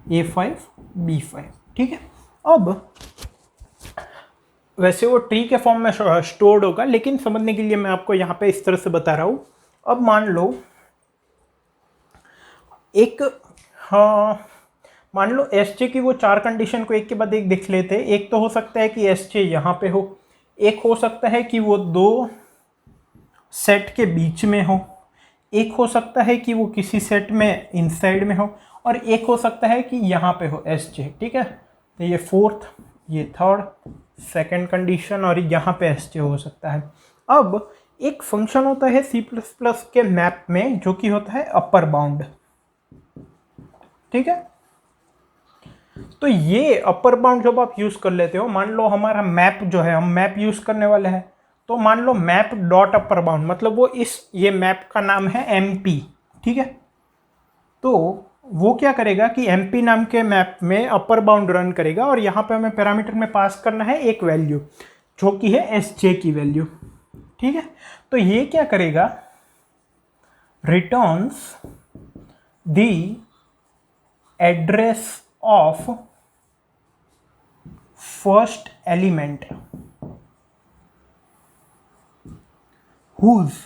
A5 B5, ठीक है। अब वैसे वो ट्री के फॉर्म में स्टोर्ड होगा, लेकिन समझने के लिए मैं आपको यहाँ पे इस तरह से बता रहा हूँ। अब मान लो मान लो एस जे की वो 4 कंडीशन को एक के बाद एक देख लेते हैं। एक तो हो सकता है कि एस जे यहाँ पे हो, एक हो सकता है कि वो 2 सेट के बीच में हो, एक हो सकता है कि वो किसी सेट में इनसाइड में हो, और एक हो सकता है कि यहाँ पे हो एस जे, ठीक है। तो ये फोर्थ, ये थर्ड, सेकेंड कंडीशन, और यहाँ पे एस जे हो सकता है। अब एक फंक्शन होता है C++ के मैप में जो कि होता है अपर बाउंड, ठीक है। तो ये अपर बाउंड जब आप यूज कर लेते हो, मान लो हमारा मैप जो है, हम मैप यूज करने वाले हैं, तो मान लो मैप डॉट अपर बाउंड, मतलब वो ये मैप का नाम है MP, ठीक है। तो वो क्या करेगा कि MP नाम के मैप में अपर बाउंड रन करेगा, और यहाँ पे हमें पैरामीटर में पास करना है एक वैल्यू जो कि है SJ की वैल्यू, ठीक है। तो ये क्या करेगा, returns the address of first element whose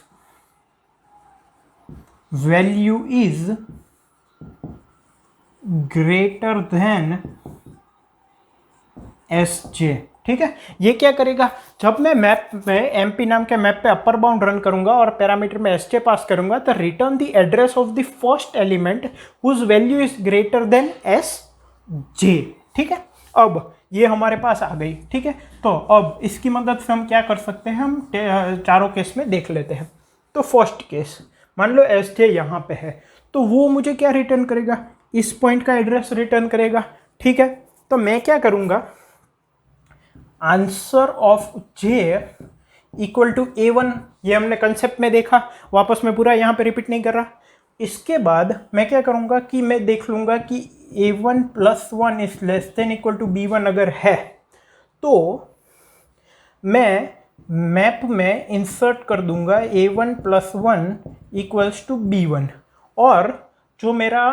value is greater than SJ, ठीक है। ये क्या करेगा, जब मैं मैप में MP नाम के मैप पे अपर बाउंड रन करूंगा और पैरामीटर में SJ पास करूंगा, तो return the address of the first element whose value is greater than SJ, ठीक है। अब ये हमारे पास आ गई, ठीक है। तो अब इसकी मदद से हम क्या कर सकते हैं, हम चारों केस में देख लेते हैं। तो फर्स्ट केस, मान लो SJ यहाँ पे है, तो वो मुझे क्या रिटर्न करेगा, इस पॉइंट का एड्रेस रिटर्न करेगा, ठीक है। तो मैं क्या करूँगा, answer of J equal to A1, ये हमने कंसेप्ट में देखा, वापस मैं पूरा यहाँ पे रिपीट नहीं कर रहा। इसके बाद मैं क्या करूँगा कि मैं देख लूँगा कि A1 + 1 is less than equal to B1 अगर है, तो मैं मैप में इंसर्ट कर दूंगा A1 + 1 इक्वल्स टू B1, और जो मेरा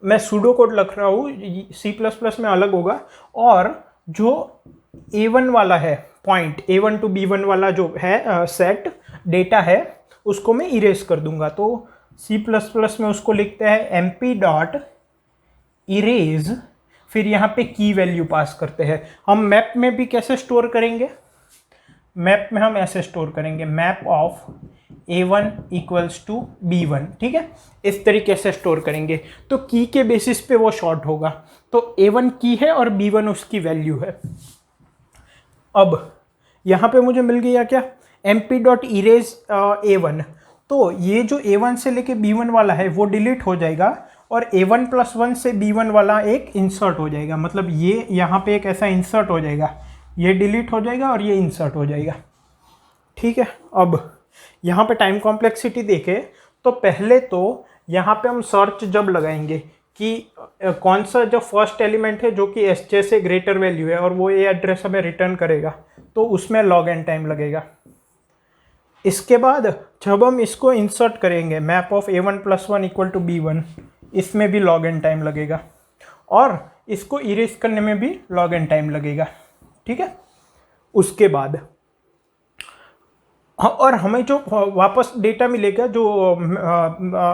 मैं सूडो कोड लिख रहा हूँ C++ में अलग होगा, और जो A1 वाला है पॉइंट, A1 to B1 वाला जो है सेट डेटा है, उसको मैं इरेज कर दूंगा। तो C++ में उसको लिखते हैं MP डॉट इरेज, फिर यहाँ पे की वैल्यू पास करते हैं। हम मैप में भी कैसे स्टोर करेंगे, मैप में हम ऐसे स्टोर करेंगे, map of A1 equals to B1, ठीक है। इस तरीके से स्टोर करेंगे, तो की के बेसिस पे वो शॉर्ट होगा। तो A1 की है और B1 उसकी वैल्यू है। अब यहाँ पे मुझे मिल गया क्या, MP डॉट इरेज A1, तो ये जो A1 से लेके B1 वाला है वो डिलीट हो जाएगा, और A1 + 1 से B1 वाला एक इंसर्ट हो जाएगा, मतलब ये यहाँ पे एक ऐसा इंसर्ट हो जाएगा, ये डिलीट हो जाएगा और ये इंसर्ट हो जाएगा, ठीक है। अब यहाँ पे टाइम कॉम्प्लेक्सिटी देखें, तो पहले तो यहाँ पे हम सर्च जब लगाएंगे कि कौन सा जो फर्स्ट एलिमेंट है जो कि SJ से ग्रेटर वैल्यू है और वो ये एड्रेस हमें रिटर्न करेगा, तो उसमें log n टाइम लगेगा। इसके बाद जब हम इसको इंसर्ट करेंगे map of A1 + 1 equal to B1, इसमें भी log n टाइम लगेगा, और इसको इरेज करने में भी log n टाइम लगेगा, ठीक है। उसके बाद और हमें जो वापस डेटा मिलेगा, जो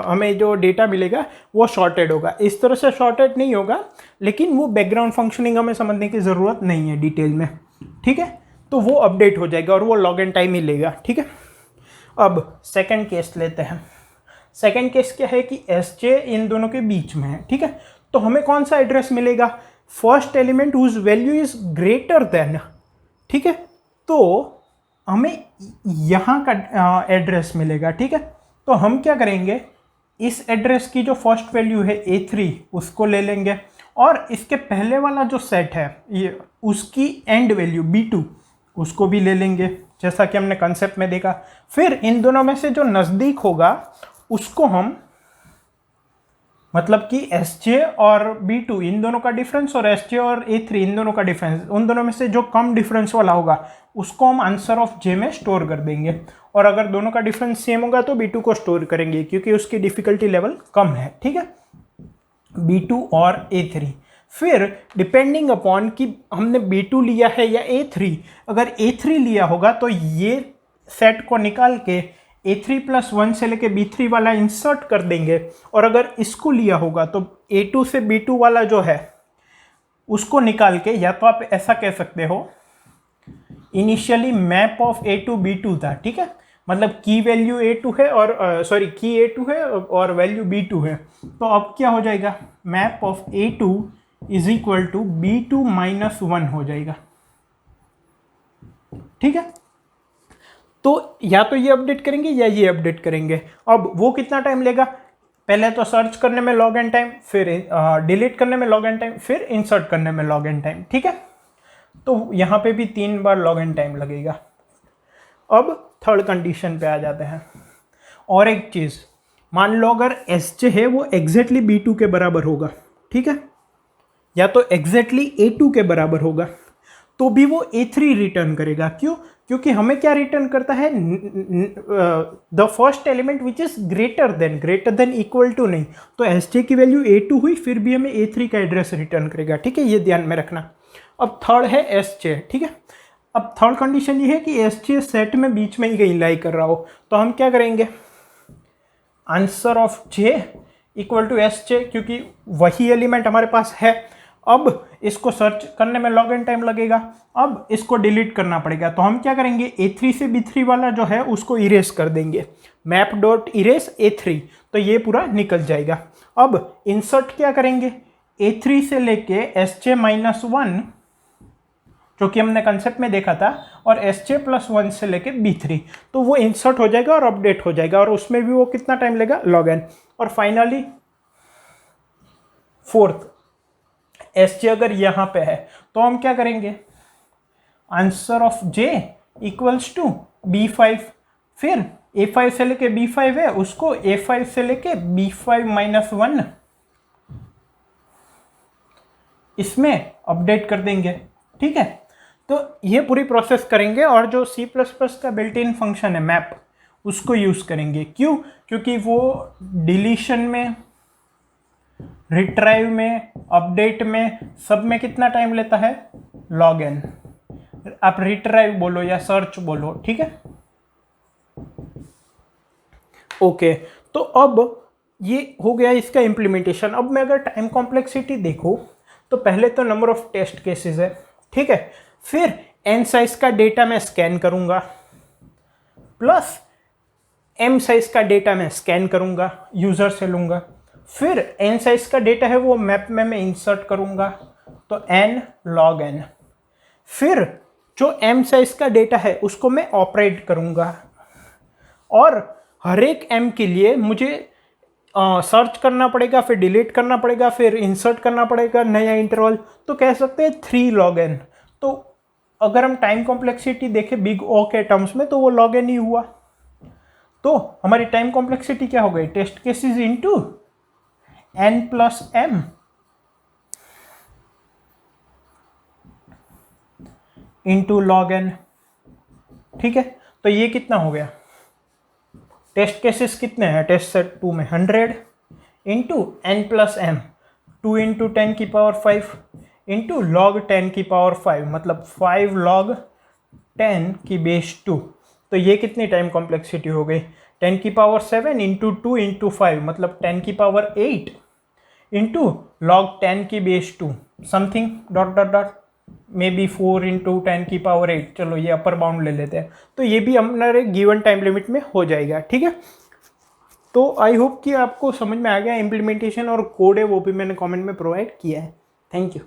हमें जो डेटा मिलेगा वो शॉर्टेड होगा। इस तरह से शॉर्टेड नहीं होगा, लेकिन वो बैकग्राउंड फंक्शनिंग हमें समझने की ज़रूरत नहीं है डिटेल में, ठीक है। तो वो अपडेट हो जाएगा और वो log n टाइम ही लेगा, ठीक है। अब सेकंड केस लेते हैं। सेकंड केस क्या है कि SJ इन दोनों के बीच में है, ठीक है। तो हमें कौन सा एड्रेस मिलेगा, first element whose value is greater than, ठीक है। तो हमें यहाँ का एड्रेस मिलेगा, ठीक है। तो हम क्या करेंगे, इस एड्रेस की जो फर्स्ट वैल्यू है A3 उसको ले लेंगे, और इसके पहले वाला जो सेट है ये उसकी एंड वैल्यू B2 उसको भी ले लेंगे, जैसा कि हमने कंसेप्ट में देखा। फिर इन दोनों में से जो नज़दीक होगा उसको हम, मतलब कि SJ और B2 इन दोनों का डिफरेंस और SJ और A3 इन दोनों का डिफरेंस, उन दोनों में से जो कम डिफरेंस वाला होगा उसको हम आंसर ऑफ J में स्टोर कर देंगे, और अगर दोनों का डिफरेंस सेम होगा तो B2 को स्टोर करेंगे क्योंकि उसकी डिफिकल्टी लेवल कम है, ठीक है। B2 और A3। फिर डिपेंडिंग अपॉन कि हमने B2 लिया है या A3, अगर A3 लिया होगा तो ये सेट को निकाल के A3+1 से लेके B3 वाला इंसर्ट कर देंगे, और अगर इसको लिया होगा तो A2 से B2 वाला जो है उसको निकाल के, या तो आप ऐसा कह सकते हो initially map of A2 B2 था, ठीक है, मतलब की वैल्यू A2 है और की A2 है और वैल्यू B2 है, तो अब क्या हो जाएगा, map of A2 is equal to B2 - 1 हो जाएगा, ठीक है। तो या तो ये अपडेट करेंगे या ये अपडेट करेंगे। अब वो कितना टाइम लेगा, पहले तो सर्च करने में लॉग एन टाइम, फिर डिलीट करने में लॉग एन टाइम, फिर इंसर्ट करने में लॉग एन टाइम, ठीक है। तो यहाँ पे भी 3 बार लॉग एन टाइम लगेगा। अब थर्ड कंडीशन पे आ जाते हैं। और एक चीज़, मान लो अगर Sj है वो एग्जैक्टली B2 के बराबर होगा, ठीक है, या तो एग्जैक्टली A2 के बराबर होगा, तो भी वो A3 रिटर्न करेगा। क्यों? क्योंकि हमें क्या रिटर्न करता है, the first element which is greater than equal to नहीं, तो Sj की वैल्यू A2 हुई, फिर भी हमें A3 का एड्रेस रिटर्न करेगा, ठीक है, ये ध्यान में रखना। अब थर्ड है Sj, ठीक है। अब थर्ड कंडीशन ये है कि Sj सेट में बीच में ही कहीं लाई कर रहा हो, तो हम क्या करेंगे, answer of J equal to Sj, क्योंकि वही एलिमेंट हमारे पास है। अब इसको सर्च करने में लॉग एन टाइम लगेगा, अब इसको डिलीट करना पड़ेगा, तो हम क्या करेंगे, A3 से B3 वाला जो है उसको इरेज कर देंगे, मैप डॉट इरेज A3, तो ये पूरा निकल जाएगा। अब इंसर्ट क्या करेंगे, A3 से लेके Sj - 1 जो कि हमने कंसेप्ट में देखा था, और Sj+1 से लेके B3, तो वो इंसर्ट हो जाएगा और अपडेट हो जाएगा, और उसमें भी वो कितना टाइम लेगा, log n। और फाइनली फोर्थ, Sj अगर यहाँ पे है तो हम क्या करेंगे, answer of J equals to B5, फिर A5 से लेके B5 है उसको A5 से लेके B5 - 1 इसमें अपडेट कर देंगे, ठीक है। तो ये पूरी प्रोसेस करेंगे, और जो C++ का बिल्ट इन फंक्शन है मैप, उसको यूज़ करेंगे। क्यों? क्योंकि वो डिलीशन में, रिट्राइव में, अपडेट में, सब में कितना टाइम लेता है, log n। आप रिट्राइव बोलो या सर्च बोलो, ठीक है। ओके, तो अब ये हो गया इसका इम्प्लीमेंटेशन। अब मैं अगर टाइम कॉम्प्लेक्सिटी देखूँ तो पहले तो नंबर ऑफ टेस्ट केसेस है, ठीक है, फिर n साइज का डेटा मैं स्कैन करूंगा, प्लस m साइज का डेटा मैं स्कैन करूंगा, यूजर से लूंगा, फिर n साइज का डेटा है वो मैप में मैं इंसर्ट करूंगा, तो n log n, फिर जो m साइज का डेटा है उसको मैं ऑपरेट करूंगा, और हर एक m के लिए मुझे सर्च करना पड़ेगा, फिर डिलीट करना पड़ेगा, फिर इंसर्ट करना पड़ेगा नया इंटरवल, तो कह सकते हैं 3 log n। तो अगर हम टाइम कॉम्प्लेक्सिटी देखें बिग O के टर्म्स में तो वो log n ही हुआ। तो हमारी टाइम कॉम्प्लेक्सिटी क्या हो गई, test cases into n+m into log n, ठीक है। तो ये कितना हो गया, टेस्ट केसेस कितने हैं, टेस्ट सेट 2 में 100 into n+m, 2 into 10⁵ into log 10⁵, मतलब 5 log 10⁻²। तो ये कितनी टाइम कॉम्प्लेक्सिटी हो गई, 10⁻7 इंटू 2 इंटू 5, मतलब 10⁸ into log 10⁻², something dot dot dot, may be 4 into 10⁸, चलो ये अपर बाउंड ले लेते हैं। तो ये भी हमारे गिवन टाइम लिमिट में हो जाएगा, ठीक है। तो आई होप कि आपको समझ में आ गया, इम्प्लीमेंटेशन और कोड है वो भी मैंने कमेंट में प्रोवाइड किया है। Thank you.